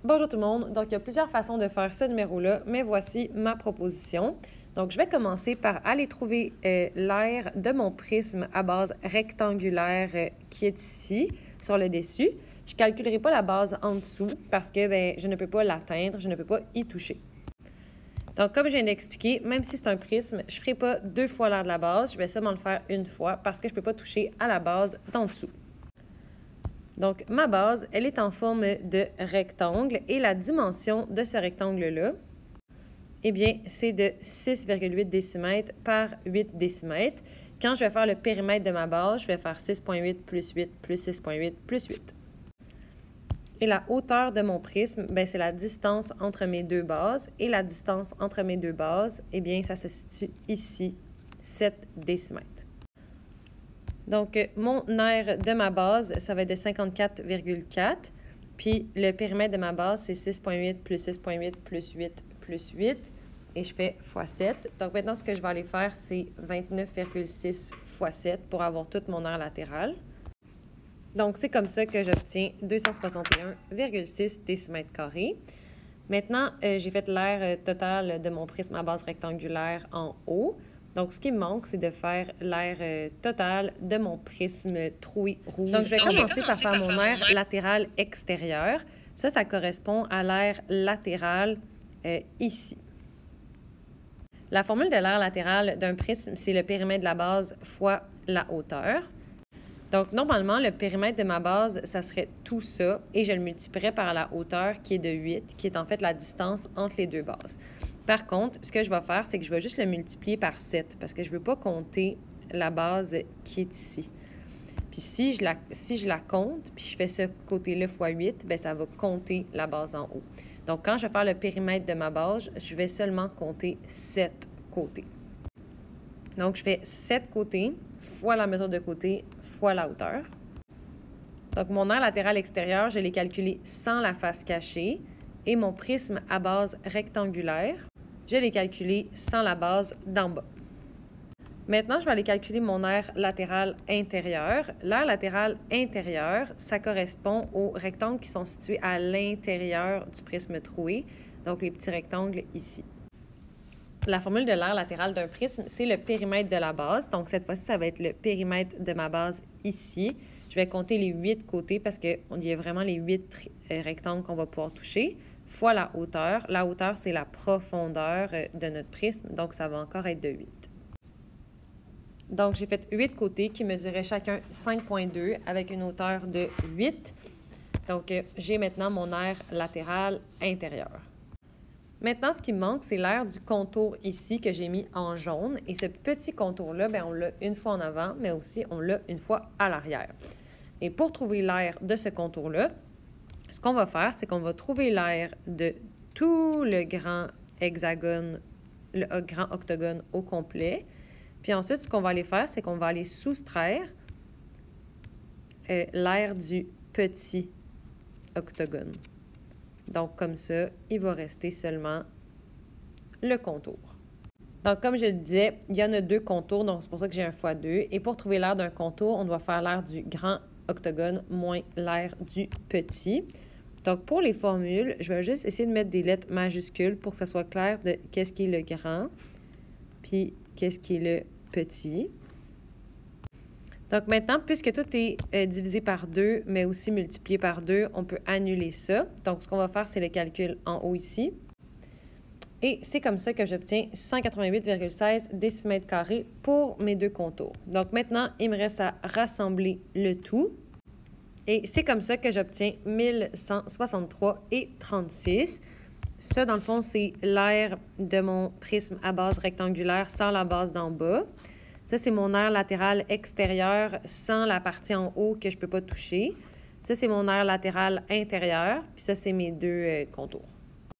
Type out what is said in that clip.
Bonjour tout le monde. Donc, il y a plusieurs façons de faire ce numéro-là, mais voici ma proposition. Donc, je vais commencer par aller trouver l'aire de mon prisme à base rectangulaire qui est ici, sur le dessus. Je ne calculerai pas la base en dessous parce que je ne peux pas l'atteindre, je ne peux pas y toucher. Donc, comme je viens d'expliquer, même si c'est un prisme, je ne ferai pas 2 fois l'aire de la base, je vais seulement le faire une fois parce que je ne peux pas toucher à la base d'en dessous. Donc, ma base, elle est en forme de rectangle et la dimension de ce rectangle-là, eh bien, c'est de 6,8 décimètres par 8 décimètres. Quand je vais faire le périmètre de ma base, je vais faire 6,8 plus 8 plus 6,8 plus 8. Et la hauteur de mon prisme, c'est la distance entre mes deux bases. Et la distance entre mes deux bases, eh bien, ça se situe ici, 7 décimètres. Donc, mon aire de ma base, ça va être de 54,4. Puis, le périmètre de ma base, c'est 6,8 plus 6,8 plus 8 plus 8. Et je fais x 7. Donc, maintenant, ce que je vais aller faire, c'est 29,6 x 7 pour avoir toute mon aire latérale. Donc, c'est comme ça que j'obtiens 261,6 décimètres carrés. Maintenant, j'ai fait l'aire totale de mon prisme à base rectangulaire en haut. Donc, ce qui me manque, c'est de faire l'aire totale de mon prisme troué rouge. Donc, je vais commencer par faire mon aire latérale extérieure. Ça correspond à l'aire latérale ici. La formule de l'aire latérale d'un prisme, c'est le périmètre de la base fois la hauteur. Donc, normalement, le périmètre de ma base, ça serait tout ça, et je le multiplierais par la hauteur qui est de 8, qui est en fait la distance entre les deux bases. Par contre, ce que je vais faire, c'est que je vais juste le multiplier par 7 parce que je ne veux pas compter la base qui est ici. Puis si je la compte, puis je fais ce côté-là fois 8, ça va compter la base en haut. Donc, quand je vais faire le périmètre de ma base, je vais seulement compter 7 côtés. Donc, je fais 7 côtés fois la mesure de côté fois la hauteur. Donc, mon aire latérale extérieure, je l'ai calculé sans la face cachée. Et mon prisme à base rectangulaire, je l'ai calculé sans la base d'en bas. Maintenant, je vais aller calculer mon aire latérale intérieure. L'aire latérale intérieure, ça correspond aux rectangles qui sont situés à l'intérieur du prisme troué, donc les petits rectangles ici. La formule de l'aire latérale d'un prisme, c'est le périmètre de la base. Donc, cette fois-ci, ça va être le périmètre de ma base ici. Je vais compter les 8 côtés parce qu'il y a vraiment les 8 rectangles qu'on va pouvoir toucher, fois la hauteur. La hauteur, c'est la profondeur de notre prisme, donc ça va encore être de 8. Donc, j'ai fait 8 côtés qui mesuraient chacun 5,2 avec une hauteur de 8. Donc, j'ai maintenant mon aire latérale intérieure. Maintenant, ce qui me manque, c'est l'aire du contour ici que j'ai mis en jaune. Et ce petit contour-là, on l'a une fois en avant, mais aussi on l'a une fois à l'arrière. Et pour trouver l'aire de ce contour-là, ce qu'on va faire, c'est qu'on va trouver l'aire de tout le grand hexagone, le grand octogone au complet. Puis ensuite, ce qu'on va aller faire, c'est qu'on va aller soustraire l'aire du petit octogone. Donc, comme ça, il va rester seulement le contour. Donc, comme je le disais, il y en a 2 contours, donc c'est pour ça que j'ai un x 2. Et pour trouver l'aire d'un contour, on doit faire l'aire du grand octogone moins l'aire du petit. Donc, pour les formules, je vais juste essayer de mettre des lettres majuscules pour que ça soit clair de qu'est-ce qui est le grand, puis qu'est-ce qui est le petit. Donc, maintenant, puisque tout est divisé par 2, mais aussi multiplié par 2, on peut annuler ça. Donc, ce qu'on va faire, c'est le calcul en haut ici. Et c'est comme ça que j'obtiens 188,16 décimètres carrés pour mes 2 contours. Donc, maintenant, il me reste à rassembler le tout. Et c'est comme ça que j'obtiens 1163,36. Ça, dans le fond, c'est l'aire de mon prisme à base rectangulaire sans la base d'en bas. Ça, c'est mon aire latérale extérieure sans la partie en haut que je ne peux pas toucher. Ça, c'est mon aire latérale intérieure. Puis ça, c'est mes 2 contours.